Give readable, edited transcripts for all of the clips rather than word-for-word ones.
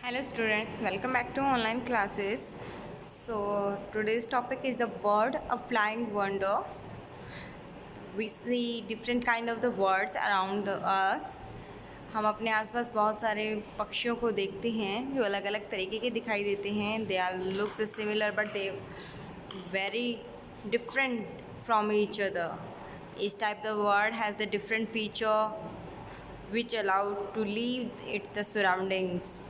Hello students, welcome back to online classes. So today's topic is the bird, a flying wonder. We see different kind of the birds around us. हम अपने आसपास बहुत सारे पक्षियों को देखते हैं जो अलग अलग तरीके के दिखाई देते हैं. They are look similar but they very different from each other. Each type of bird has the different feature which allow to leave it the surroundings.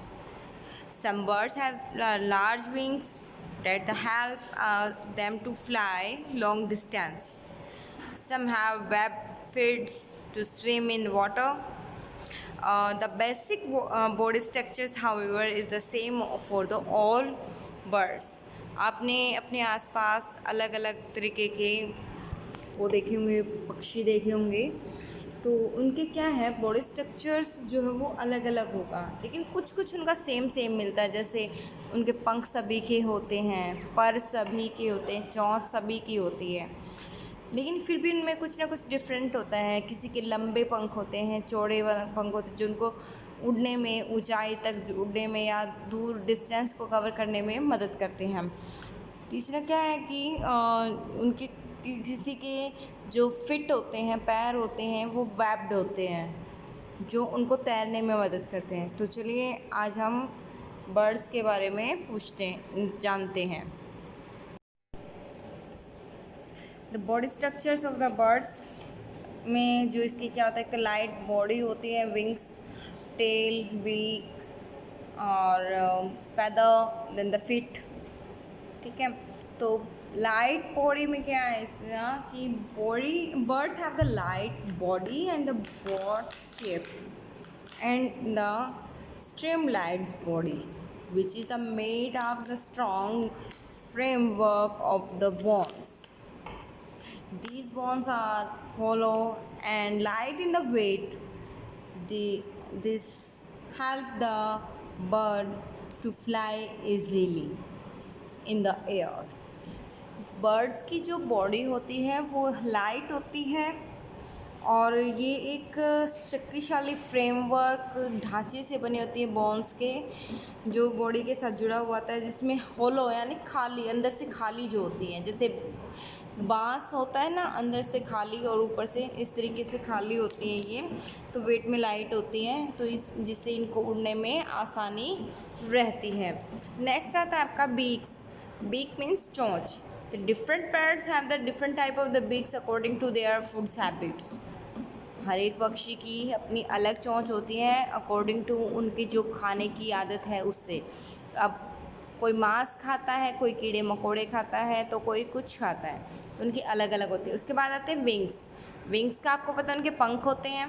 Some birds have large wings that help them to fly long distance. Some have web feet to swim in water. The basic body structures, however, is the same for the all birds. आपने अपने आसपास अलग अलग तरीके के वो देखे होंगे, पक्षी देखे होंगे, तो उनके क्या है बॉडी स्ट्रक्चर्स जो है वो अलग अलग होगा, लेकिन कुछ कुछ उनका सेम मिलता है. जैसे उनके पंख सभी के होते हैं, पर सभी के होते हैं, चोंच सभी की होती है, लेकिन फिर भी उनमें कुछ ना कुछ डिफरेंट होता है. किसी के लंबे पंख होते हैं, चौड़े पंख होते हैं जो उनको उड़ने में, ऊंचाई तक उड़ने में या दूर डिस्टेंस को कवर करने में मदद करते हैं. तीसरा क्या है कि उनके किसी के जो फिट होते हैं, पैर होते हैं, वो वेब्ड होते हैं जो उनको तैरने में मदद करते हैं. तो चलिए आज हम बर्ड्स के बारे में जानते हैं. The body structures of the birds में जो इसकी क्या होता है, एक लाइट बॉडी होती है, विंग्स, टेल, बीक और फेदर, देन द फिट. ठीक है, तो लाइट बॉडी में क्या है इसका कि birds have the light body and the broad shape and the streamlined body which is the made of the strong framework of the bones. These bones are hollow and light in the weight. This help the bird to fly easily in the air. Birds की जो body होती है वो light होती है और ये एक शक्तिशाली फ्रेमवर्क ढांचे से बनी होती है बोन्स के, जो बॉडी के साथ जुड़ा हुआ होता है, जिसमें होलो यानी खाली, अंदर से खाली जो होती हैं, जैसे बांस होता है ना, अंदर से खाली और ऊपर से इस तरीके से खाली होती हैं ये. तो वेट में लाइट होती हैं, तो जिससे इनको उड़ने में आसानी रहती है. नेक्स्ट आता है आपका बीक्स. बीक मीन्स चोंच. The different birds have the different type of the beaks according to their food habits. हर एक पक्षी की अपनी अलग चोंच होती है अकॉर्डिंग टू उनकी जो खाने की आदत है उससे. अब कोई मांस खाता है, कोई कीड़े मकोड़े खाता है, तो कोई कुछ खाता है, तो उनकी अलग अलग होती है. उसके बाद आते हैं विंग्स. विंग्स का आपको पता है उनके पंख होते हैं.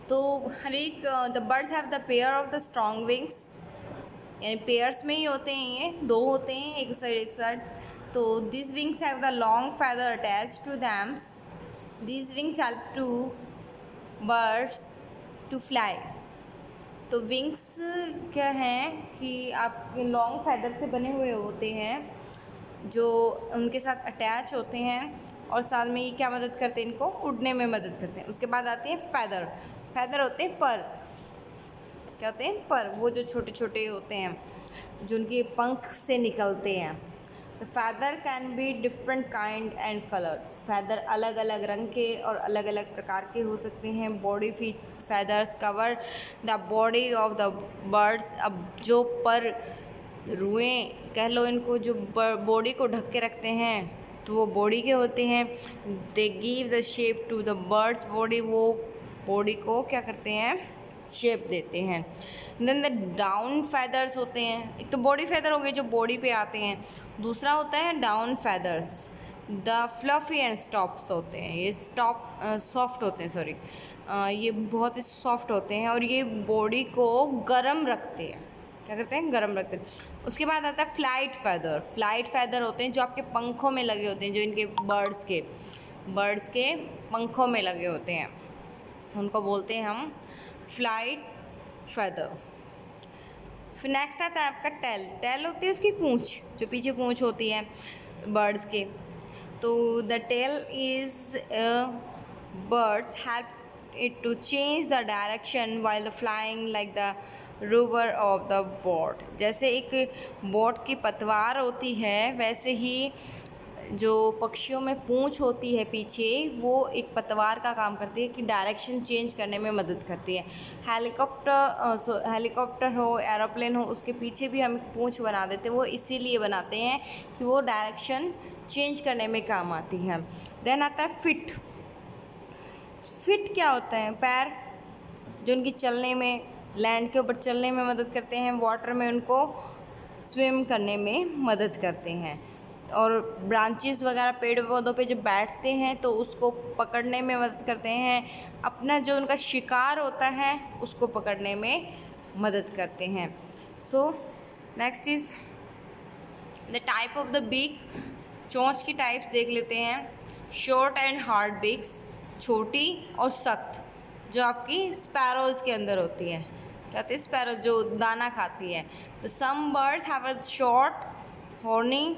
तो हर एक the birds have the pair of the strong wings, यानी पेयर्स में ही होते हैं, ये दो होते हैं एक साइड. तो these wings have the long feather attached to them. These wings help to birds to fly. तो विंग्स क्या हैं कि आपके लॉन्ग फैदर से बने हुए होते हैं जो उनके साथ अटैच होते हैं और साथ में ये क्या मदद करते हैं, इनको उड़ने में मदद करते हैं. उसके बाद आते हैं फैदर. फैदर होते हैं पर. क्या होते हैं? पर. वो जो छोटे छोटे होते हैं जो उनके पंख से निकलते हैं. The feather can be different kind and colors. feather अलग अलग रंग के और अलग अलग प्रकार के हो सकते हैं. body feathers cover the body of the birds. अब जो पर रुएं कह लो इनको, जो बॉडी को ढक के रखते हैं, तो वो बॉडी के होते हैं. they give the shape to the birds body. वो बॉडी को क्या करते हैं, शेप देते हैं. देन द डाउन फैदर्स होते हैं. एक तो बॉडी फैदर हो गए जो बॉडी पे आते हैं, दूसरा होता है down feathers. The fluffy and stops होते हैं. ये सॉफ्ट होते हैं, सॉरी, ये बहुत ही सॉफ्ट होते हैं और ये बॉडी को गर्म रखते हैं. क्या करते हैं, गर्म रखते हैं. उसके बाद आता है फ्लाइट फैदर. फ्लाइट फैदर होते हैं जो आपके पंखों में लगे होते हैं, जो इनके बर्ड्स के पंखों में लगे होते हैं, उनको बोलते हैं हम फ्लाइट फैदर. फिर नेक्स्ट आता है आपका टेल. टेल होती है उसकी पूँछ, जो पीछे पूँछ होती है बर्ड्स के. तो the tail is birds help it to change the direction while the flying, like the rudder of the boat. जैसे एक बोट की पतवार होती है, वैसे ही जो पक्षियों में पूंछ होती है पीछे, वो एक पतवार का काम करती है कि डायरेक्शन चेंज करने में मदद करती है। हेलीकॉप्टर हो, एरोप्लेन हो, उसके पीछे भी हम पूंछ बना देते हैं। वो इसीलिए बनाते हैं कि वो डायरेक्शन चेंज करने में काम आती है। देन आता है फिट। फिट क्या होता है? पैर जो उनकी चलने में, लैंड के ऊपर चलने में मदद करते हैं, वाटर में उनको स्विम करने में मदद करते हैं। और ब्रांचेस वगैरह पेड़ पौधों पे जब बैठते हैं तो उसको पकड़ने में मदद करते हैं। अपना जो उनका शिकार होता है उसको पकड़ने में मदद करते हैं। So next is the type of the beak. चोंच की टाइप्स देख लेते हैं। शॉर्ट एंड हार्ड बीक्स, छोटी और सख्त, जो आपकी स्पैरोज के अंदर होती है। क्या होती है? स्पैरो, जो दाना खाती है। तो some birds have a short horny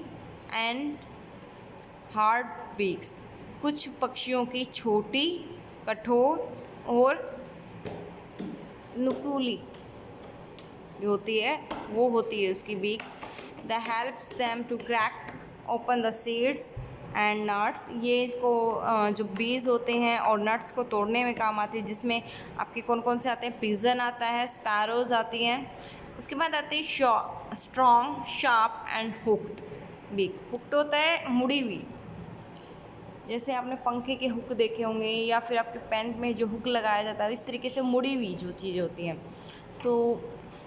and hard beaks. कुछ पक्षियों की छोटी, कठोर और नुकीली होती है, वो होती है उसकी beaks. The helps them to crack open the seeds and nuts. ये इसको जो बीज होते हैं और नट्स को तोड़ने में काम आती है, जिसमें आपके कौन कौन से आते हैं? पिजन आता है, स्पैरोज आती हैं। उसके बाद आती है strong, sharp and hooked beak. Hooked होता है मुड़ी हुई, जैसे आपने पंखे के हुक देखे होंगे या फिर आपके पैंट में जो हुक लगाया जाता है, इस तरीके से मुड़ी हुई जो चीज़ होती है। तो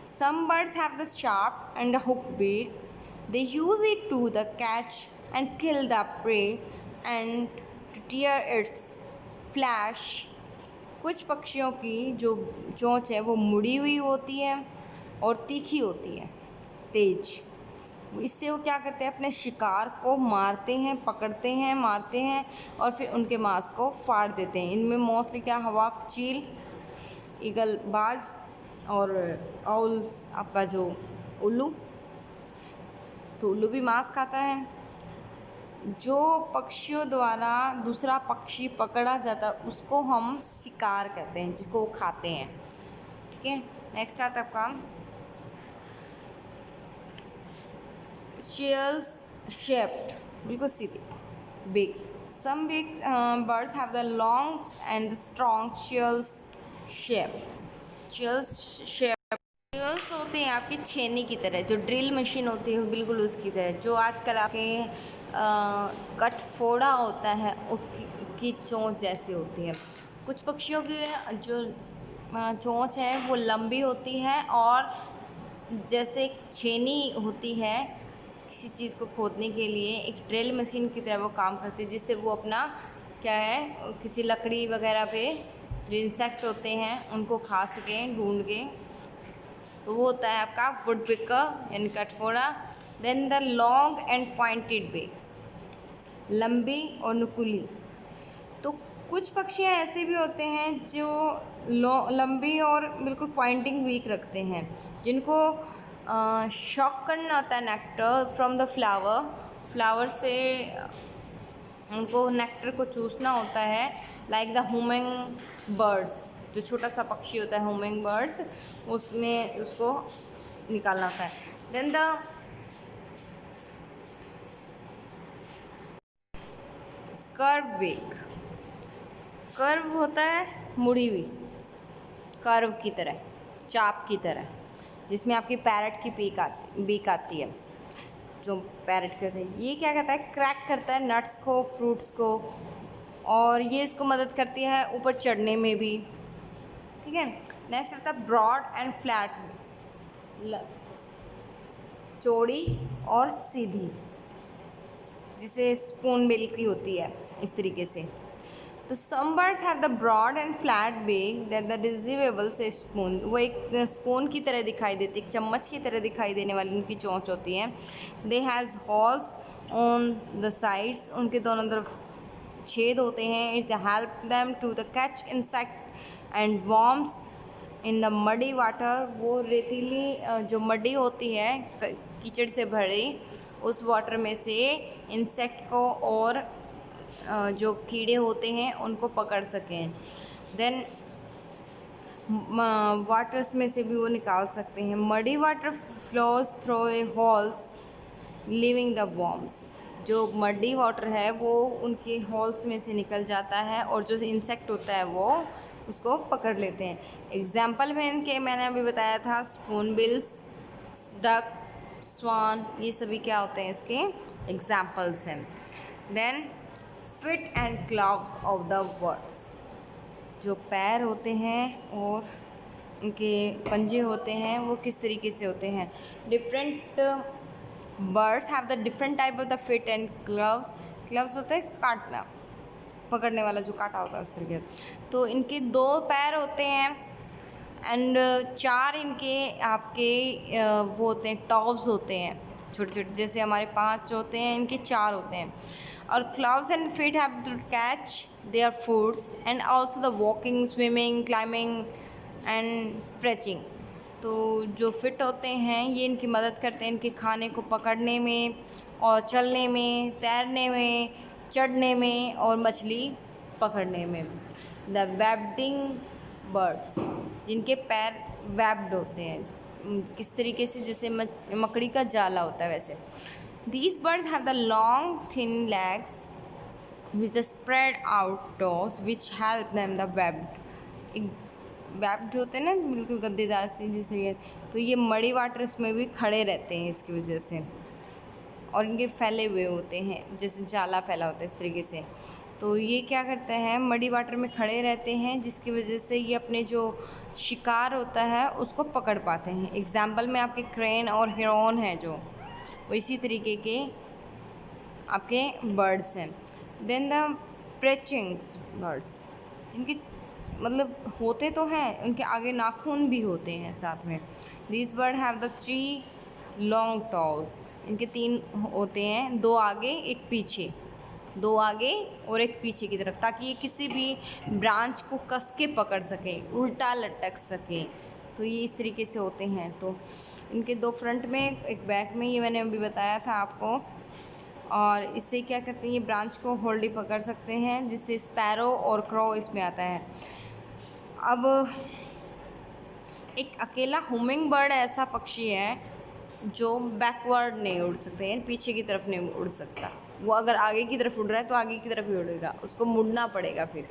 some birds have the sharp and the hook beak. They use it to the catch and kill the prey and to tear its flesh. कुछ पक्षियों की जो चोंच है वो मुड़ी हुई होती है और तीखी होती है, तेज। इससे वो क्या करते हैं? अपने शिकार को मारते हैं, पकड़ते हैं, मारते हैं और फिर उनके मांस को फाड़ देते हैं। इनमें मोस्टली क्या? हवा चील, ईगल बाज और आउल्स, आपका जो उल्लू। तो उल्लू भी मांस खाता है। जो पक्षियों द्वारा दूसरा पक्षी पकड़ा जाता है उसको हम शिकार कहते हैं, जिसको वो खाते हैं। ठीक है, नेक्स्ट आता है आपका shells shaped, बिल्कुल सीधे beak. Some beak birds have the long and the strong shells shape. Shells shape, shells होते हैं आपकी छेनी की तरह, जो ड्रिल मशीन होती है बिल्कुल उसकी तरह। जो आजकल आपके कटफोड़ा होता है उसकी चोंच जैसी होती है। कुछ पक्षियों की जो चोंच है वो लंबी होती है और जैसे छेनी होती है किसी चीज़ को खोदने के लिए, एक ड्रिल मशीन की तरह वो काम करती है, जिससे वो अपना क्या है, किसी लकड़ी वगैरह पे जो इंसेक्ट होते हैं उनको खा सकें ढूंढ के। तो वो होता है आपका वुड पिकर यानी कटफोड़ा। Then the long and pointed beaks, लंबी और नुकीली। तो कुछ पक्षियाँ ऐसे भी होते हैं जो लंबी और बिल्कुल पॉइंटिंग बीक रखते हैं, जिनको शॉक करना होता है नेक्टर फ्रॉम द फ्लावर से उनको नेक्टर को चूसना होता है। लाइक द हुमिंग बर्ड्स, जो छोटा सा पक्षी होता है हुमिंग बर्ड्स, उसमें उसको निकालना होता है। Then the curve beak. Curve होता है मुड़ी हुई, कर्व की तरह, चाप की तरह, जिसमें आपकी पैरट की बीक आती है, जो पैरट कहते हैं। ये क्या करता है? क्रैक करता है नट्स को, फ्रूट्स को, और ये इसको मदद करती है ऊपर चढ़ने में भी। ठीक है, नेक्स्ट आता है ब्रॉड एंड फ्लैट, चौड़ी और सीधी, जिसे स्पून बिल की होती है, इस तरीके से। तो some birds have the broad and flat beak that the डिजिवेबल से स्पून। वो एक स्पून की तरह दिखाई देती है, एक चम्मच की तरह दिखाई देने वाली उनकी चोंच होती है। They has holes on the sides, उनके दोनों तरफ छेद होते हैं। It's help them to the catch insect and worms in the muddy water. वो रेतीली जो मडी होती है, कीचड़ से भरी, उस वाटर में से इंसेक्ट को और जो कीड़े होते हैं उनको पकड़ सकें। देन वाटर्स में से भी वो निकाल सकते हैं। Muddy water flows through a holes living the worms. जो मडी वाटर है वो उनके होल्स में से निकल जाता है और जो इंसेक्ट होता है वो उसको पकड़ लेते हैं। एग्जाम्पल में इनके मैंने अभी बताया था स्पून बिल्स, डक, स्वान, ये सभी क्या होते हैं इसके एग्जाम्पल्स हैं। Then feet and claws of the birds. जो पैर होते हैं और उनके पंजे होते हैं वो किस तरीके से होते हैं। Different birds have the different type of the fit and cloves. Cloves होते हैं काटना, पकड़ने वाला जो काटा होता है उस तरीके। तो इनके 2 पैर होते हैं एंड 4 इनके आपके वो होते हैं टॉव्स होते हैं छोटे छोटे, जैसे हमारे 5 होते हैं इनके 4 होते हैं। और claws and feet have to catch their foods and also the walking, swimming, climbing and perching. तो जो फिट होते हैं ये इनकी मदद करते हैं इनके खाने को पकड़ने में और चलने में, तैरने में, चढ़ने में और मछली पकड़ने में। द वेब्डिंग बर्ड्स, जिनके पैर वेब्ड होते हैं किस तरीके से, जैसे मकड़ी का जाला होता है वैसे। These birds have the long thin legs with the spread out toes which help them the webbed। Webbed होते हैं ना बिल्कुल गद्देदार से जिस तरीके, तो ये मड़ी वाटर्स में भी खड़े रहते हैं इसकी वजह से, और इनके फैले हुए होते हैं जैसे जाला फैला होता है इस तरीके से। तो ये क्या करते हैं मडी वाटर में खड़े रहते हैं जिसकी वजह से ये अपने जो शिकार होता है उसको पकड़ पाते हैं। एग्जाम्पल में आपके क्रेन और हिरन है जो वो इसी तरीके के आपके बर्ड्स हैं। देन द प्रेचिंग्स बर्ड्स, जिनकी मतलब होते तो हैं उनके आगे नाखून भी होते हैं साथ में। This bird have the 3 long toes. इनके 3 होते हैं, 2 आगे एक पीछे, 2 आगे और एक पीछे की तरफ, ताकि ये किसी भी ब्रांच को कस के पकड़ सके, उल्टा लटक सके। तो ये इस तरीके से होते हैं। तो इनके 2 फ्रंट में एक बैक में, ये मैंने अभी बताया था आपको। और इससे क्या करते हैं ये ब्रांच को होल्ड पकड़ सकते हैं, जिससे स्पैरो और क्रो इसमें आता है। अब एक अकेला हुमिंग बर्ड ऐसा पक्षी है जो बैकवर्ड नहीं उड़ सकते हैं, पीछे की तरफ नहीं उड़ सकता। वो अगर आगे की तरफ उड़ रहा है तो आगे की तरफ ही उड़ेगा, उसको मुड़ना पड़ेगा फिर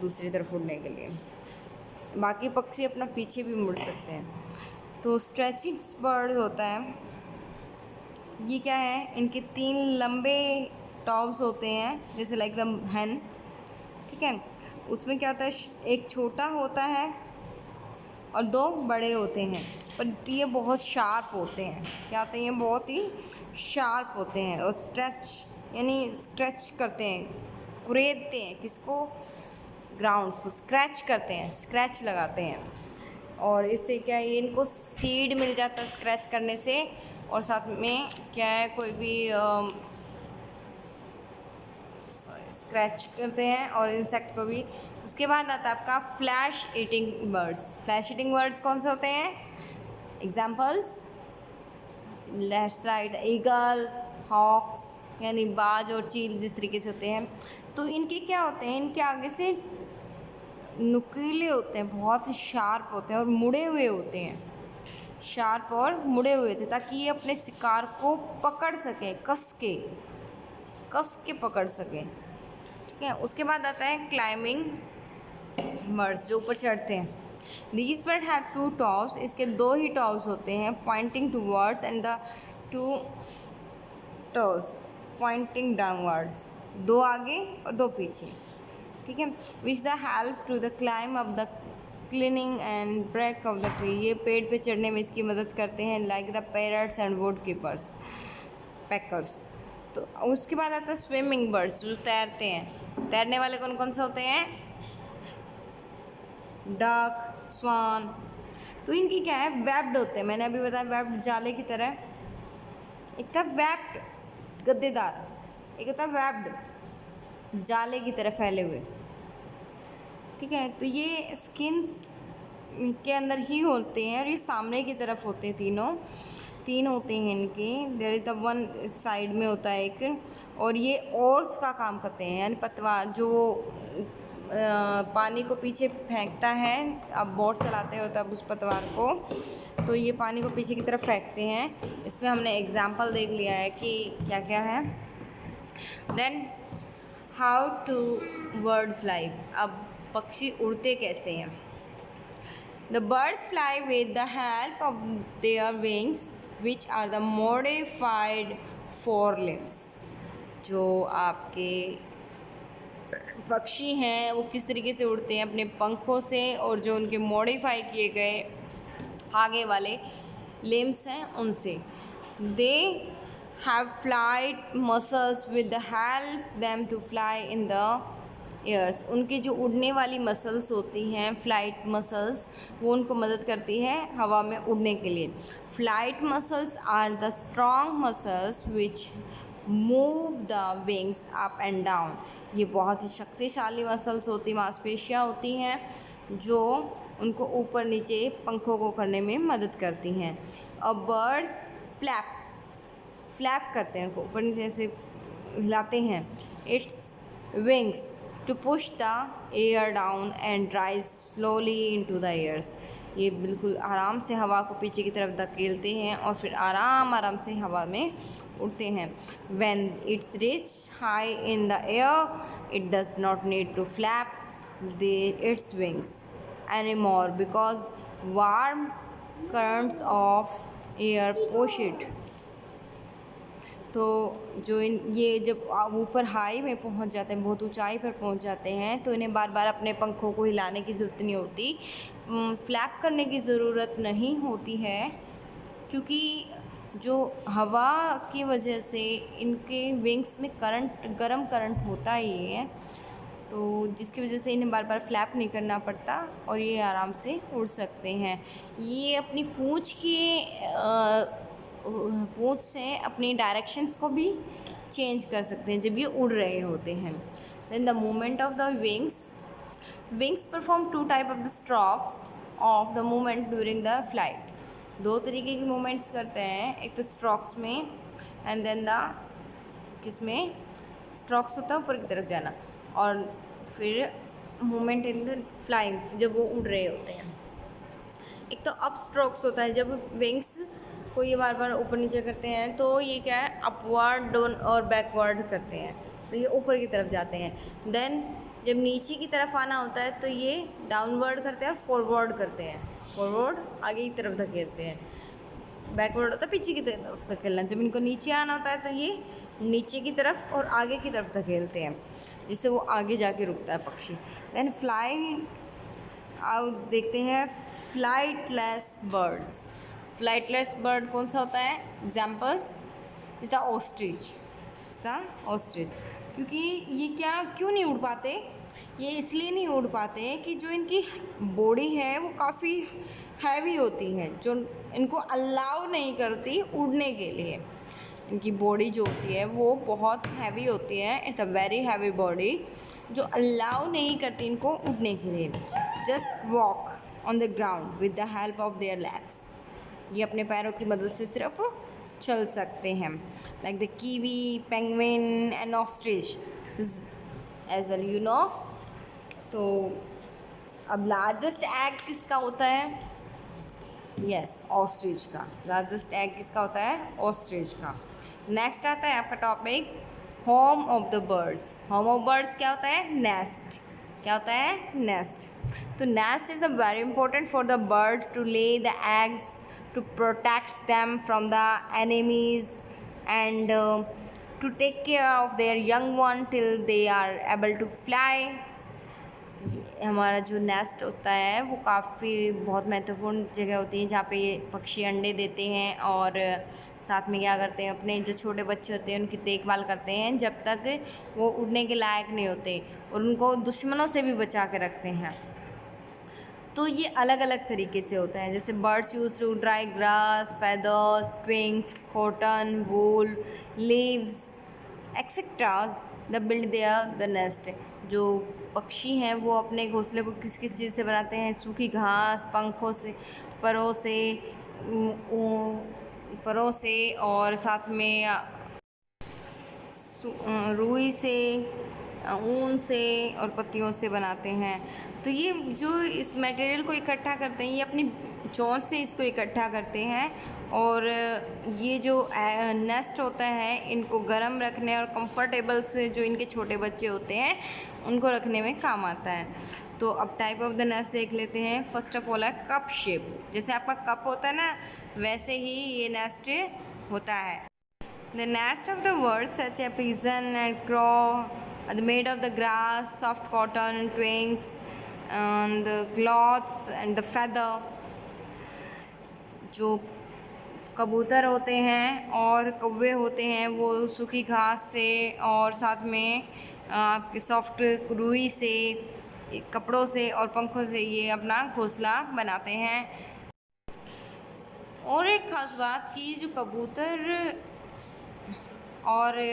दूसरी तरफ उड़ने के लिए। बाकी पक्षी अपना पीछे भी मुड़ सकते हैं। तो स्ट्रेचिंग बर्ड होता है, ये क्या है, इनके 3 लंबे टॉब्स होते हैं जैसे लाइक द हैन, ठीक है। उसमें क्या होता है, एक छोटा होता है और 2 बड़े होते हैं, पर ये बहुत शार्प होते हैं। क्या होते हैं, ये बहुत ही शार्प होते हैं और स्ट्रेच यानी स्क्रैच करते हैं, कुरेदते हैं किसको, ग्राउंड्स को स्क्रैच करते हैं, स्क्रैच लगाते हैं। और इससे क्या है, इनको सीड मिल जाता है स्क्रैच करने से। और साथ में क्या है, कोई भी स्क्रैच करते हैं और इंसेक्ट को भी। उसके बाद आता है आपका flesh eating birds. Flesh eating birds कौन से होते हैं, examples left side eagle, hawks यानी बाज और चील जिस तरीके से होते हैं। तो इनके क्या होते हैं, इनके आगे से नुकीले होते हैं, बहुत ही शार्प होते हैं और मुड़े हुए होते हैं, शार्प और मुड़े हुए थे, ताकि ये अपने शिकार को पकड़ सकें, कस के पकड़ सकें, ठीक है। उसके बाद आता है क्लाइंबिंग बर्ड्स, जो ऊपर चढ़ते हैं। दीज बर्ड हैव 2 टॉप्स, इसके 2 ही टॉप्स होते हैं, pointing towards and the 2 toes pointing downwards, 2 आगे और 2 पीछे, ठीक है। Which the help to the climb of the cleaning and break of the tree, ये पेड़ पे चढ़ने में इसकी मदद करते हैं, like the parrots and wood keepers, peckers. तो उसके बाद आता है स्विमिंग बर्ड्स, जो तैरते हैं। तैरने वाले कौन कौन से होते हैं, डक, स्वान। तो इनकी क्या है, वेब्ड होते हैं, मैंने अभी बताया वेब्ड जाले की तरह। एक था वेब्ड गद्देदार, एक था वेब्ड जाले की तरह फैले हुए, ठीक है। तो ये स्किन्स के अंदर ही होते हैं और ये सामने की तरफ होते हैं, 3 होते हैं इनके। देयर इज द 1 साइड में होता है एक, और ये ओर्स का काम करते हैं, यानी पतवार जो पानी को पीछे फेंकता है। अब बोट चलाते हो तब उस पतवार को, तो ये पानी को पीछे की तरफ फेंकते हैं। इसमें हमने एग्जाम्पल देख लिया है कि क्या क्या है। Then how to bird fly. अब पक्षी उड़ते कैसे हैं। The birds fly with the help of their wings which are the modified fore limbs. जो आपके पक्षी हैं वो किस तरीके से उड़ते हैं, अपने पंखों से, और जो उनके मॉडिफाई किए गए आगे वाले लिम्स हैं उनसे। They have flight muscles with the help them to fly in the airs. उनकी जो उड़ने वाली मसल्स होती हैं, फ्लाइट मसल्स, वो उनको मदद करती है हवा में उड़ने के लिए। Flight muscles are the strong muscles which move the wings up and down. ये बहुत ही शक्तिशाली मसल्स होती, मांसपेशियाँ होती हैं जो उनको ऊपर नीचे पंखों को करने में मदद करती हैं। और बर्ड्स फ्लैप करते हैं, उनको ऊपर नीचे से हिलाते हैं। Its wings to push the air down and rise slowly into the airs. ये बिल्कुल आराम से हवा को पीछे की तरफ धकेलते हैं और फिर आराम से हवा में उड़ते हैं। When it's reach high in the air, it does not need to flap its wings anymore because warm currents of air push it। तो जो ये जब ऊपर हाई में पहुंच जाते हैं, बहुत ऊंचाई पर पहुंच जाते हैं, तो इन्हें बार बार अपने पंखों को हिलाने की ज़रूरत नहीं होती, फ्लैप करने की ज़रूरत नहीं होती है, क्योंकि जो हवा की वजह से इनके विंग्स में गर्म करंट होता ही है, तो जिसकी वजह से इन्हें बार बार फ्लैप नहीं करना पड़ता और ये आराम से उड़ सकते हैं। ये अपनी पूँछ से अपनी डायरेक्शंस को भी चेंज कर सकते हैं जब ये उड़ रहे होते हैं। Then the movement of the wings perform two type of the strokes of the movement during the flight. दो तरीके की मूवमेंट्स करते हैं, एक तो स्ट्रोक्स में एंड देन किसमें स्ट्रोक्स होता है ऊपर की तरफ जाना, और फिर मूवमेंट इन द फ्लाइंग जब वो उड़ रहे होते हैं। एक तो अप स्ट्रोक्स होता है, जब विंग्स को ये बार बार ऊपर नीचे करते हैं तो ये क्या है, अपवर्ड डाउन और बैकवर्ड करते हैं, तो ये ऊपर की तरफ जाते हैं। देन जब नीचे की तरफ आना होता है तो ये डाउनवर्ड करते हैं और फॉरवर्ड करते हैं, फॉरवर्ड आगे की तरफ धकेलते हैं, बैकवर्ड होता है पीछे की तरफ धकेलना। जब इनको नीचे आना होता है तो ये नीचे की तरफ और आगे की तरफ धकेलते हैं, जिससे वो आगे जाके रुकता है पक्षी। देन फ्लाइट, अब देखते हैं फ्लाइटलेस बर्ड्स। फ्लाइटलेस बर्ड कौन सा होता है, एग्जाम्पल इज द ऑस्ट्रिच। क्योंकि ये क्यों नहीं उड़ पाते, ये इसलिए नहीं उड़ पाते कि जो इनकी बॉडी है वो काफ़ी हैवी होती है, जो इनको अलाउ नहीं करती उड़ने के लिए। इनकी बॉडी जो होती है वो बहुत हैवी होती है, it's a very heavy body, जो अलाउ नहीं करती इनको उड़ने के लिए। Just walk on the ground with the help of there legs. ये अपने पैरों की मदद से सिर्फ चल सकते हैं। Like the kiwi, penguin and ostrich as well, you know. तो अब लार्जेस्ट एग किसका होता है, यस ऑस्ट्रिच का। लार्जेस्ट एग किसका होता है, ऑस्ट्रिच का। नेक्स्ट आता है आपका topic home of the birds. Home of birds क्या होता है, नेस्ट। क्या होता है, नेस्ट। तो nest is the very important for the bird to lay the eggs, to protect them from the enemies and to take care of their young one till they are able to fly। हमारा जो nest होता है वो काफ़ी बहुत महत्वपूर्ण जगह होती है जहाँ पे ये पक्षी अंडे देते हैं, और साथ में क्या करते हैं, अपने जो छोटे बच्चे होते हैं उनकी देखभाल करते हैं जब तक वो उड़ने के लायक नहीं होते, और उनको दुश्मनों से भी बचा के रखते हैं। तो ये अलग अलग तरीके से होता है, जैसे birds use to dry grass, feathers, wings, cotton, wool, leaves etceteras the build their the nest. जो पक्षी हैं वो अपने घोंसले को किस किस चीज़ से बनाते हैं, सूखी घास, पंखों से, परों से और साथ में रुई से, ऊन से और पत्तियों से बनाते हैं। तो ये जो इस मटेरियल को इकट्ठा करते हैं, ये अपनी चोंच से इसको इकट्ठा करते हैं और ये जो नेस्ट होता है इनको गर्म रखने और कंफर्टेबल से जो इनके छोटे बच्चे होते हैं उनको रखने में काम आता है। तो अब टाइप ऑफ द नेस्ट देख लेते हैं। फर्स्ट ऑफ ऑल है कप शेप, जैसे आपका कप होता है ना वैसे ही ये नेस्ट होता है। The nest of the birds such A pigeon and क्रॉ are made of the grass, soft cotton, twigs, and the cloths and the feather। जो कबूतर होते हैं और कौवे होते हैं वो सूखी घास से और साथ में आपके सॉफ्ट रुई से, कपड़ों से और पंखों से ये अपना घोंसला बनाते हैं। और एक ख़ास बात कि जो कबूतर और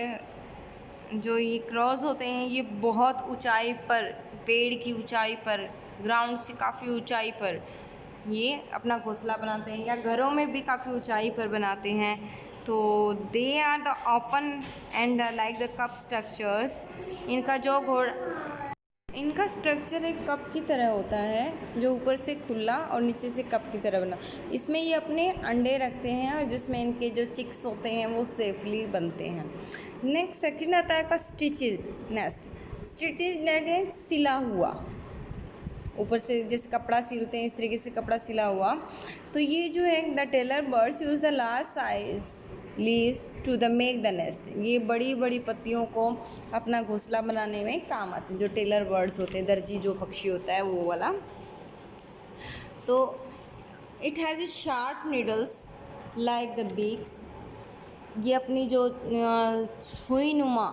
जो ये क्रॉस होते हैं ये बहुत ऊंचाई पर, पेड़ की ऊंचाई पर, ग्राउंड से काफ़ी ऊंचाई पर ये अपना घोंसला बनाते हैं, या घरों में भी काफ़ी ऊंचाई पर बनाते हैं। तो they are the open and like the cup structures. इनका स्ट्रक्चर एक कप की तरह होता है, जो ऊपर से खुला और नीचे से कप की तरह बना। इसमें ये अपने अंडे रखते हैं और जिसमें इनके जो चिक्स होते हैं वो सेफली बनते हैं। नेक्स्ट सेकंड आता है का स्टिचेज नेस्ट। स्टिचेज नेस्ट सिला हुआ, ऊपर से जैसे कपड़ा सिलते हैं इस तरीके से कपड़ा सिला हुआ। तो ये जो है the tailor birds use the large size leaves to the make the nest. ये बड़ी बड़ी पत्तियों को अपना घोंसला बनाने में काम आते हैं, जो टेलर बर्ड्स होते हैं, दर्जी जो पक्षी होता है वो वाला। तो it has a sharp needles like the beaks. ये अपनी जो सुई नुमा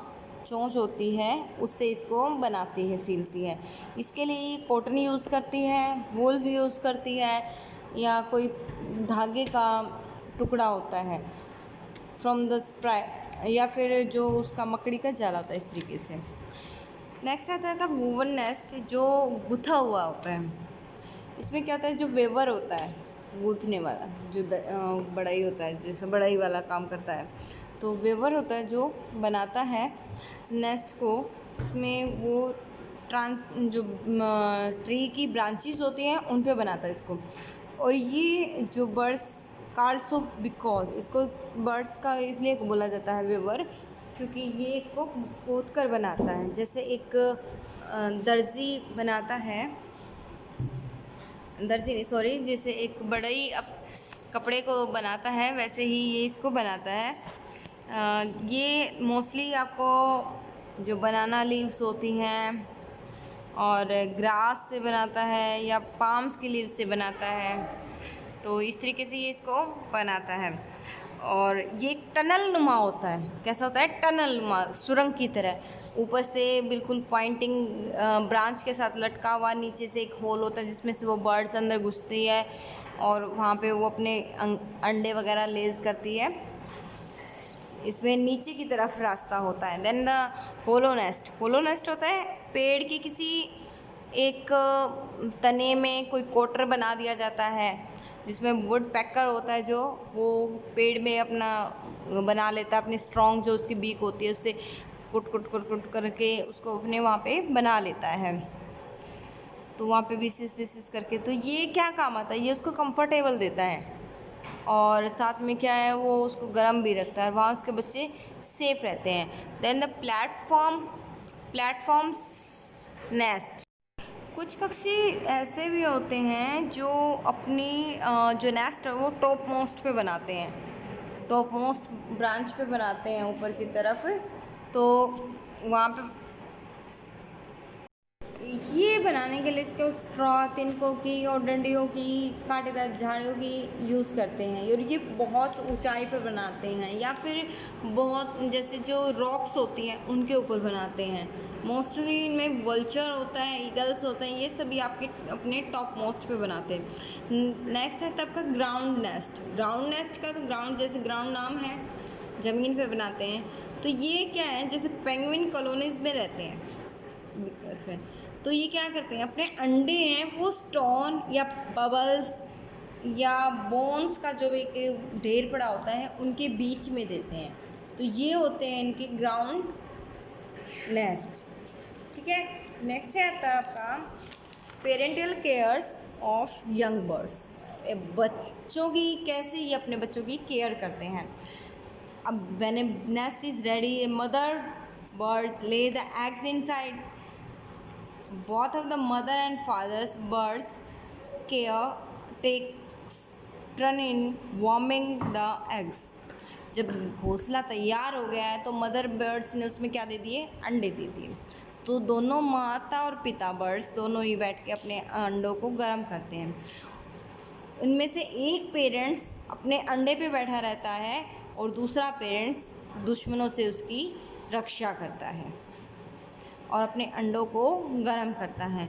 चोंच होती है उससे इसको बनाती है, सिलती है। इसके लिए ये कॉटन यूज़ करती है, वूल यूज़ करती है, या कोई धागे का टुकड़ा होता है फ्रॉम द स्प्राई, या फिर जो उसका मकड़ी का जाला होता है, इस तरीके से। नेक्स्ट आता है का वूवन नेस्ट, जो गुथा हुआ होता है। इसमें क्या होता है, जो वेवर होता है गूंथने वाला, जो बढ़ई होता है, जैसे बढ़ई वाला काम करता है, तो वेवर होता है जो बनाता है नेस्ट को। उसमें वो जो ट्री की ब्रांचेस होती हैं उन पे बनाता है इसको। और ये जो बर्ड्स कार्ड्स ऑफ बिकॉज, इसको बर्ड्स का इसलिए बोला जाता है वेवर, क्योंकि ये इसको पोत कर बनाता है। जैसे एक दर्जी बनाता है, दर्जी नहीं सॉरी, जैसे एक बढ़ई कपड़े को बनाता है वैसे ही ये इसको बनाता है। ये मोस्टली आपको जो बनाना लीव्स होती हैं और ग्रास से बनाता है या पाम्स की लीव्स से बनाता है। तो इस तरीके से ये इसको बनाता है। और ये एक टनल नुमा होता है। कैसा होता है, टनल नुमा, सुरंग की तरह, ऊपर से बिल्कुल पॉइंटिंग ब्रांच के साथ लटका हुआ, नीचे से एक होल होता है जिसमें से वो बर्ड्स अंदर घुसती है और वहाँ पे वो अपने अंडे वगैरह लेज करती है। इसमें नीचे की तरफ रास्ता होता है। Then the hollow nest. Hollow nest होता है पेड़ की किसी एक तने में कोई कोटर बना दिया जाता है, जिसमें वुड पैकर होता है जो वो पेड़ में अपना बना लेता है, अपनी स्ट्रॉन्ग जो उसकी बीक होती है उससे कुट कुट कुट कुट करके उसको अपने वहाँ पे बना लेता है। तो वहाँ पे पीसेस पीसेस करके, तो ये क्या काम आता है, ये उसको कंफर्टेबल देता है और साथ में क्या है वो उसको गर्म भी रखता है और वहाँ उसके बच्चे सेफ रहते हैं। Then the platforms nest. कुछ पक्षी ऐसे भी होते हैं जो अपनी जो नेस्ट है वो टॉप मोस्ट पे बनाते हैं, टॉप मोस्ट ब्रांच पे बनाते हैं ऊपर की तरफ। तो वहाँ पे ये बनाने के लिए इसके स्ट्रॉ, तिनकों की और डंडियों की, कांटेदार झाड़ियों की यूज़ करते हैं। और ये बहुत ऊंचाई पर बनाते हैं या फिर बहुत जैसे जो रॉक्स होती हैं उनके ऊपर बनाते हैं। मोस्टली इनमें वल्चर होता है, ईगल्स होते हैं, ये सभी आपके अपने टॉप मोस्ट पे बनाते हैं। नेक्स्ट है तब का ग्राउंड नेस्ट। ग्राउंड नेस्ट का तो ग्राउंड जैसे ग्राउंड नाम है, ज़मीन पे बनाते हैं। तो ये क्या है, जैसे पेंगुइन कॉलोनीज़ में रहते हैं, तो ये क्या करते हैं, अपने अंडे हैं वो स्टोन या बबल्स या बोन्स का जो एक ढेर पड़ा होता है उनके बीच में देते हैं। तो ये होते हैं इनके ग्राउंड नेस्ट। ठीक है। नेक्स्ट है आता है आपका parental cares of young birds. बच्चों की कैसे ये अपने बच्चों की केयर करते हैं। अब when A nest is ready a mother birds lay the eggs inside. Both of the mother and father's birds care takes turn in warming the eggs. जब घोंसला तैयार हो गया है तो मदर बर्ड्स ने उसमें क्या दे दिए, अंडे दे दिए। तो दोनों माता और पिता बर्ड्स दोनों ही बैठ के अपने अंडों को गर्म करते हैं। इनमें से एक पेरेंट्स अपने अंडे पे बैठा रहता है और दूसरा पेरेंट्स दुश्मनों से उसकी रक्षा करता है और अपने अंडों को गर्म करता है।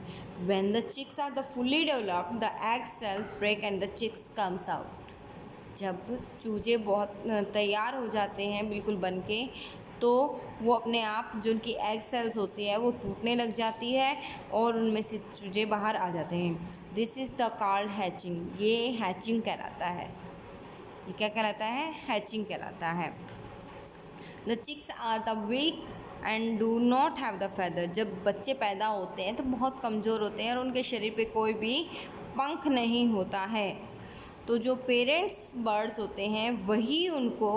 When the chicks are the fully developed, the egg cells break and the chicks comes out. जब चूजे बहुत तैयार हो जाते हैं बिल्कुल बन के, तो वो अपने आप जो उनकी एग सेल्स होती है वो टूटने लग जाती है और उनमें से चूजे बाहर आ जाते हैं। This is the called hatching. ये हैचिंग कहलाता है। ये क्या कहलाता है? हैचिंग कहलाता है। The chicks are the weak and do not have the feather. जब बच्चे पैदा होते हैं तो बहुत कमज़ोर होते हैं और उनके शरीर पे कोई भी पंख नहीं होता है। तो जो पेरेंट्स बर्ड्स होते हैं वही उनको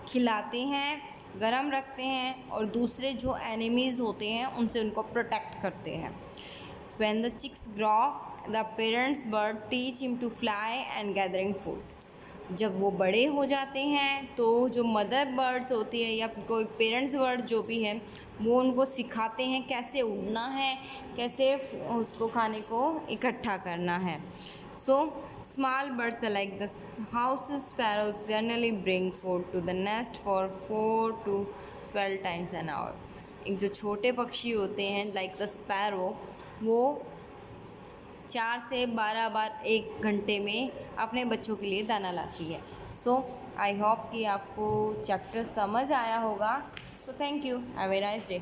खिलाते हैं, गर्म रखते हैं और दूसरे जो एनिमीज़ होते हैं उनसे उनको प्रोटेक्ट करते हैं। When the chicks grow, the parents bird teach him to fly and gathering food. जब वो बड़े हो जाते हैं तो जो मदर बर्ड्स होती है या कोई पेरेंट्स बर्ड जो भी है वो उनको सिखाते हैं कैसे उड़ना है, कैसे उसको खाने को इकट्ठा करना है। So small birds like the house sparrows generally bring food to the nest for 4 to 12 times an hour. एक जो छोटे पक्षी होते हैं लाइक द स्पैरो, वो 4 से 12 बार 1 घंटे में अपने बच्चों के लिए दाना लाती है। सो आई होप कि आपको चैप्टर समझ आया होगा। So thank you, have a nice day.